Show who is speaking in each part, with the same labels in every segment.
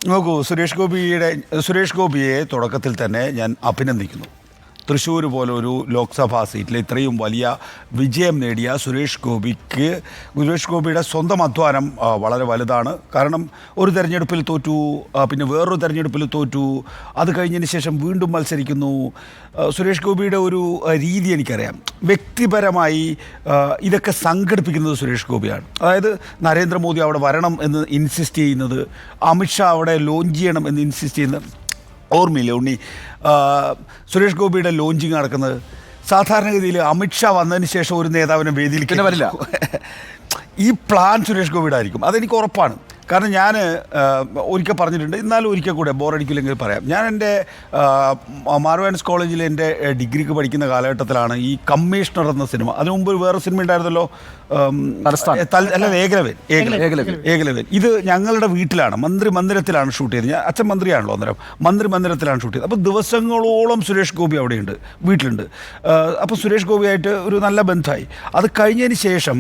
Speaker 1: നോക്കൂ, സുരേഷ് ഗോപിയെ തുടക്കത്തിൽ തന്നെ ഞാൻ അഭിനന്ദിക്കുന്നു. തൃശ്ശൂർ പോലെ ഒരു ലോക്സഭാ സീറ്റിൽ ഇത്രയും വലിയ വിജയം നേടിയ സുരേഷ് ഗോപിയുടെ സ്വന്തം അധ്വാനം വളരെ വലുതാണ്. കാരണം ഒരു തെരഞ്ഞെടുപ്പിൽ തോറ്റു, പിന്നെ വേറൊരു തെരഞ്ഞെടുപ്പിൽ തോറ്റു, അത് കഴിഞ്ഞതിന് ശേഷം വീണ്ടും മത്സരിക്കുന്നു. സുരേഷ് ഗോപിയുടെ ഒരു രീതി എനിക്കറിയാം. വ്യക്തിപരമായി ഇതൊക്കെ സംഘടിപ്പിക്കുന്നത് സുരേഷ് ഗോപിയാണ്. അതായത് നരേന്ദ്രമോദി അവിടെ വരണം എന്ന് ഇൻസിസ്റ്റ് ചെയ്യുന്നത്, അമിത്ഷാ അവിടെ ലോഞ്ച് ചെയ്യണം എന്ന് ഇൻസിസ്റ്റ് ചെയ്യുന്നത് ഓർമ്മയില്ല ഉണ്ണി? സുരേഷ് ഗോപിയുടെ ലോഞ്ചിങ് നടക്കുന്നത് സാധാരണഗതിയിൽ അമിത്ഷാ വന്നതിന് ശേഷം ഒരു നേതാവിനെ വേദിയിലേക്ക് വരില്ല. ഈ പ്ലാൻ സുരേഷ് ഗോപിയുടെ ആയിരിക്കും, അതെനിക്ക് ഉറപ്പാണ്. കാരണം ഞാൻ ഒരിക്കൽ പറഞ്ഞിട്ടുണ്ട്, എന്നാലും ഒരിക്കൽ കൂടെ ബോറടിക്കില്ലെങ്കിൽ പറയാം. ഞാൻ എൻ്റെ മാർവാൻസ് കോളേജിൽ എൻ്റെ ഡിഗ്രിക്ക് പഠിക്കുന്ന കാലഘട്ടത്തിലാണ് ഈ കമ്മീഷണർ എന്ന സിനിമ. അതിനു മുമ്പ് വേറെ സിനിമ ഉണ്ടായിരുന്നല്ലോ, അല്ല ഏകലവൻ. ഇത് ഞങ്ങളുടെ വീട്ടിലാണ്, മന്ദിരത്തിലാണ് ഷൂട്ട് ചെയ്തത്. ഞാൻ അച്ഛൻ മന്ത്രിയാണല്ലോ അന്നേരം, മന്ദിരത്തിലാണ് ഷൂട്ട് ചെയ്തത്. അപ്പോൾ ദിവസങ്ങളോളം സുരേഷ് ഗോപി അവിടെയുണ്ട്, വീട്ടിലുണ്ട്. അപ്പോൾ സുരേഷ് ഗോപിയായിട്ട് ഒരു നല്ല ബന്ധമായി. അത് കഴിഞ്ഞതിന് ശേഷം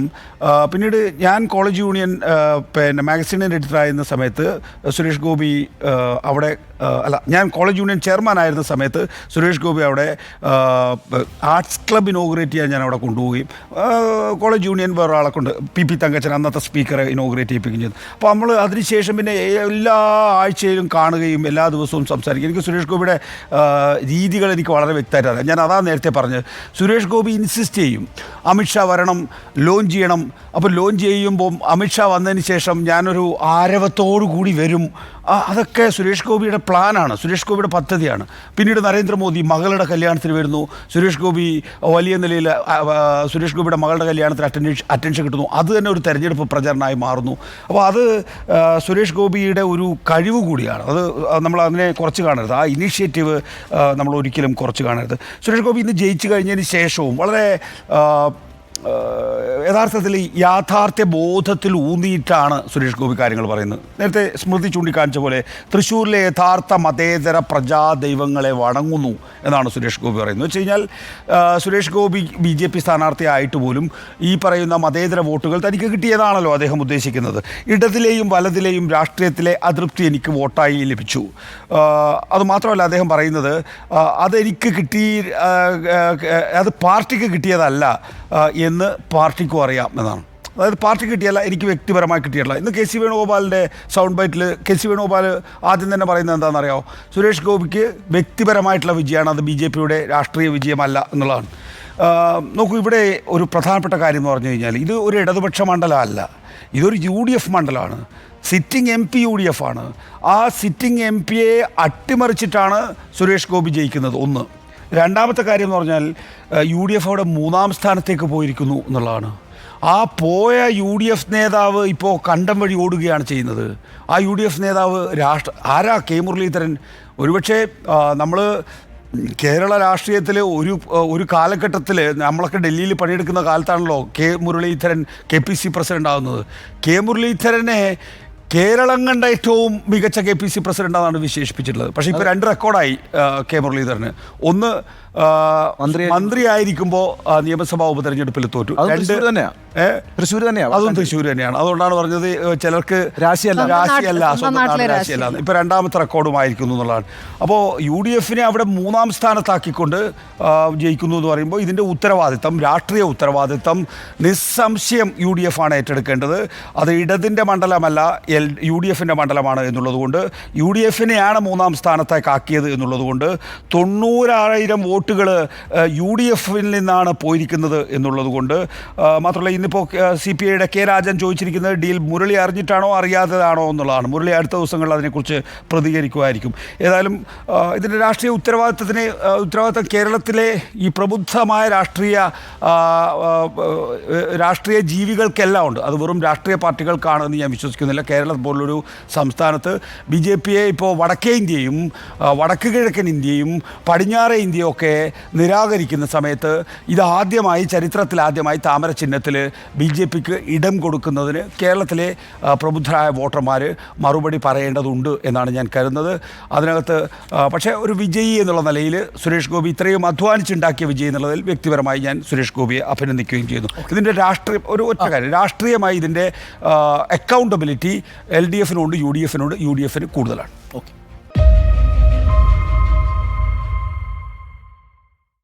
Speaker 1: പിന്നീട് ഞാൻ കോളേജ് യൂണിയൻ പിന്നെ മാഗസിനിൻ്റെ എഡിറ്ററായിരുന്ന സമയത്ത് സുരേഷ് ഗോപി അവിടെ ഞാൻ കോളേജ് യൂണിയൻ ചെയർമാൻ ആയിരുന്ന സമയത്ത് സുരേഷ് ഗോപി അവിടെ ആർട്സ് ക്ലബ് ഇനോഗ്രേറ്റ് ചെയ്യാൻ ഞാൻ അവിടെ കൊണ്ടുപോവുകയും കോളേജ് യൂണിയൻ വേറൊരാളെ കൊണ്ട് പി തങ്കച്ചൻ അന്നത്തെ സ്പീക്കറെ ഇനോഗ്രേറ്റ് ചെയ്യിപ്പിക്കുകയും ചെയ്തു. അപ്പോൾ നമ്മൾ അതിനുശേഷം പിന്നെ എല്ലാ ആഴ്ചയിലും കാണുകയും എല്ലാ ദിവസവും സംസാരിക്കും. എനിക്ക് സുരേഷ് ഗോപിയുടെ രീതികൾ എനിക്ക് വളരെ വ്യക്തമായിട്ട് അറിയാം. ഞാൻ അതാണ് നേരത്തെ പറഞ്ഞത്. സുരേഷ് ഗോപി ഇൻസിസ്റ്റ് ചെയ്യും അമിത്ഷാ വരണം, ലോഞ്ച് ചെയ്യണം. അപ്പോൾ ലോഞ്ച് ചെയ്യുമ്പോൾ അമിത്ഷാ വന്നതിന് ശേഷം ഞാനൊരു ആരവത്തോടു കൂടി വരും. അതൊക്കെ സുരേഷ് ഗോപിയുടെ പ്ലാനാണ്, സുരേഷ് ഗോപിയുടെ പദ്ധതിയാണ്. പിന്നീട് നരേന്ദ്രമോദി മകളുടെ കല്യാണത്തിന് വരുന്നു, സുരേഷ് ഗോപി വലിയ നിലയിൽ സുരേഷ് ഗോപിയുടെ മകളുടെ കല്യാണത്തിന് അറ്റൻഷൻ കിട്ടുന്നു. അത് തന്നെ ഒരു തെരഞ്ഞെടുപ്പ് പ്രചരണമായി മാറുന്നു. അപ്പോൾ അത് സുരേഷ് ഗോപിയുടെ ഒരു കഴിവ് കൂടിയാണ്. അത് നമ്മൾ അതിനെ കുറച്ച് കാണരുത്, ആ ഇനീഷ്യേറ്റീവ് നമ്മൾ ഒരിക്കലും കുറച്ച് കാണരുത്. സുരേഷ് ഗോപി ഇന്ന് ജയിച്ചു കഴിഞ്ഞതിന് ശേഷവും വളരെ യഥാർത്ഥത്തിൽ യാഥാർത്ഥ്യ ബോധത്തിൽ ഊന്നിയിട്ടാണ് സുരേഷ് ഗോപി കാര്യങ്ങൾ പറയുന്നത്. നേരത്തെ സ്മൃതി ചൂണ്ടിക്കാണിച്ച പോലെ തൃശ്ശൂരിലെ യഥാർത്ഥ മതേതര പ്രജാദൈവങ്ങളെ വണങ്ങുന്നു എന്നാണ് സുരേഷ് ഗോപി പറയുന്നത്. വെച്ച് കഴിഞ്ഞാൽ സുരേഷ് ഗോപി BJP സ്ഥാനാർത്ഥിയായിട്ട് പോലും ഈ പറയുന്ന മതേതര വോട്ടുകൾ തനിക്ക് കിട്ടിയതാണല്ലോ അദ്ദേഹം ഉദ്ദേശിക്കുന്നത്. ഇടതിലെയും വലതിലെയും രാഷ്ട്രീയത്തിലെ അതൃപ്തി എനിക്ക് വോട്ടായി ലഭിച്ചു. അതുമാത്രമല്ല അദ്ദേഹം പറയുന്നത് അതെനിക്ക് അത് പാർട്ടിക്ക് കിട്ടിയതല്ല എന്ന് പാർട്ടിക്കും അറിയാം എന്നാണ്. അതായത് പാർട്ടി കിട്ടിയല്ല, എനിക്ക് വ്യക്തിപരമായി കിട്ടിയല്ല. ഇന്ന് KC വേണുഗോപാലിൻ്റെ സൗണ്ട് ബൈറ്റിൽ KC വേണുഗോപാൽ ആദ്യം തന്നെ പറയുന്നത് എന്താണെന്നറിയാമോ? സുരേഷ് ഗോപിക്ക് വ്യക്തിപരമായിട്ടുള്ള വിജയമാണ്, അത് BJPയുടെ രാഷ്ട്രീയ വിജയമല്ല എന്നുള്ളതാണ്. നോക്കൂ, ഇവിടെ ഒരു പ്രധാനപ്പെട്ട കാര്യം എന്ന് പറഞ്ഞു കഴിഞ്ഞാൽ ഇത് ഒരു ഇടതുപക്ഷ മണ്ഡലമല്ല, ഇതൊരു UDF മണ്ഡലമാണ്. സിറ്റിംഗ് MP UDF ആണ്. ആ സിറ്റിംഗ് MPയെ അട്ടിമറിച്ചിട്ടാണ് സുരേഷ് ഗോപി ജയിക്കുന്നത്. ഒന്ന്. രണ്ടാമത്തെ കാര്യം എന്ന് പറഞ്ഞാൽ UDF അവിടെ 3-ാം സ്ഥാനത്തേക്ക് പോയിരിക്കുന്നു എന്നുള്ളതാണ്. ആ പോയ UDF നേതാവ് ഇപ്പോൾ കണ്ടം വഴി ഓടുകയാണ് ചെയ്യുന്നത്. ആ UDF നേതാവ് ആരാ? K മുരളീധരൻ. ഒരുപക്ഷെ നമ്മൾ കേരള രാഷ്ട്രീയത്തിൽ ഒരു കാലഘട്ടത്തിൽ നമ്മളൊക്കെ ഡൽഹിയിൽ പണിയെടുക്കുന്ന കാലത്താണല്ലോ K മുരളീധരൻ KPC പ്രസിഡൻ്റ് ആകുന്നത്. K മുരളീധരനെ കേരളം കണ്ട ഏറ്റവും മികച്ച KPC പ്രസിഡൻ്റാണ് വിശേഷിപ്പിച്ചിട്ടുള്ളത്. പക്ഷേ ഇപ്പോൾ 2 റെക്കോർഡായി K മുരളീധരന്. ഒന്ന് മന്ത്രിയായിരിക്കുമ്പോൾ നിയമസഭാ ഉപതെരഞ്ഞെടുപ്പിൽ തോറ്റു. തൃശ്ശൂർ തന്നെയാണ്. അതും തൃശ്ശൂർ തന്നെയാണ്. അതുകൊണ്ടാണ് പറഞ്ഞത് ചിലർക്ക് രാശിയല്ല, സ്വന്തം രാശിയല്ല. ഇപ്പോൾ 2ാമത്തെ റെക്കോർഡുമായിരിക്കുന്നു എന്നുള്ളതാണ്. അപ്പോൾ UDFനെ അവിടെ 3-ാം സ്ഥാനത്താക്കിക്കൊണ്ട് ജയിക്കുന്നു എന്ന് പറയുമ്പോൾ ഇതിൻ്റെ ഉത്തരവാദിത്തം, രാഷ്ട്രീയ ഉത്തരവാദിത്തം നിസ്സംശയം UDF ആണ് ഏറ്റെടുക്കേണ്ടത്. അത് ഇടതിൻ്റെ മണ്ഡലമല്ല, UDFൻ്റെ മണ്ഡലമാണ് എന്നുള്ളതുകൊണ്ട്, UDFനെയാണ് 3-ാം സ്ഥാനത്തേക്ക് ആക്കിയത് എന്നുള്ളതുകൊണ്ട് 90,000 വോട്ടുകൾ UDFിൽ നിന്നാണ് പോയിരിക്കുന്നത് എന്നുള്ളത് കൊണ്ട് മാത്രമല്ല, ഇന്നിപ്പോൾ CPIയുടെ K രാജൻ ചോദിച്ചിരിക്കുന്നത് ഡീൽ മുരളി അറിഞ്ഞിട്ടാണോ അറിയാത്തതാണോ എന്നുള്ളതാണ്. മുരളി അടുത്ത ദിവസങ്ങളിൽ അതിനെക്കുറിച്ച് പ്രതികരിക്കുമായിരിക്കും. ഏതായാലും ഇതിൻ്റെ രാഷ്ട്രീയ ഉത്തരവാദിത്തം കേരളത്തിലെ ഈ പ്രബുദ്ധമായ രാഷ്ട്രീയ ജീവികൾക്കെല്ലാം ഉണ്ട്. അത് വെറും രാഷ്ട്രീയ പാർട്ടികൾക്കാണെന്ന് ഞാൻ വിശ്വസിക്കുന്നില്ല. കേരളം പോലുള്ളൊരു സംസ്ഥാനത്ത് BJPയെ ഇപ്പോൾ വടക്കേ ഇന്ത്യയും വടക്ക് കിഴക്കൻ ഇന്ത്യയും പടിഞ്ഞാറേ ഇന്ത്യയും ഒക്കെ നിരാകരിക്കുന്ന സമയത്ത് ഇതാദ്യമായി ചരിത്രത്തിലാദ്യമായി താമര ചിഹ്നത്തിൽ ബി ജെ പിക്ക് ഇടം കൊടുക്കുന്നതിന് കേരളത്തിലെ പ്രബുദ്ധരായ വോട്ടർമാർ മറുപടി പറയേണ്ടതുണ്ട് എന്നാണ് ഞാൻ കരുതുന്നത്. അതിനകത്ത് പക്ഷേ ഒരു വിജയി എന്നുള്ള നിലയിൽ സുരേഷ് ഗോപി ഇത്രയും അധ്വാനിച്ചുണ്ടാക്കിയ വിജയി എന്നുള്ളതിൽ വ്യക്തിപരമായി ഞാൻ സുരേഷ് ഗോപിയെ അഭിനന്ദിക്കുകയും ചെയ്യുന്നു. ഇതിൻ്റെ ഒറ്റ കാര്യം, രാഷ്ട്രീയമായി ഇതിൻ്റെ അക്കൗണ്ടബിലിറ്റി LDF-നുണ്ട്, UDF-നുണ്ട്, UDF-ന് കൂടുതലാണ്.
Speaker 2: ഓക്കെ.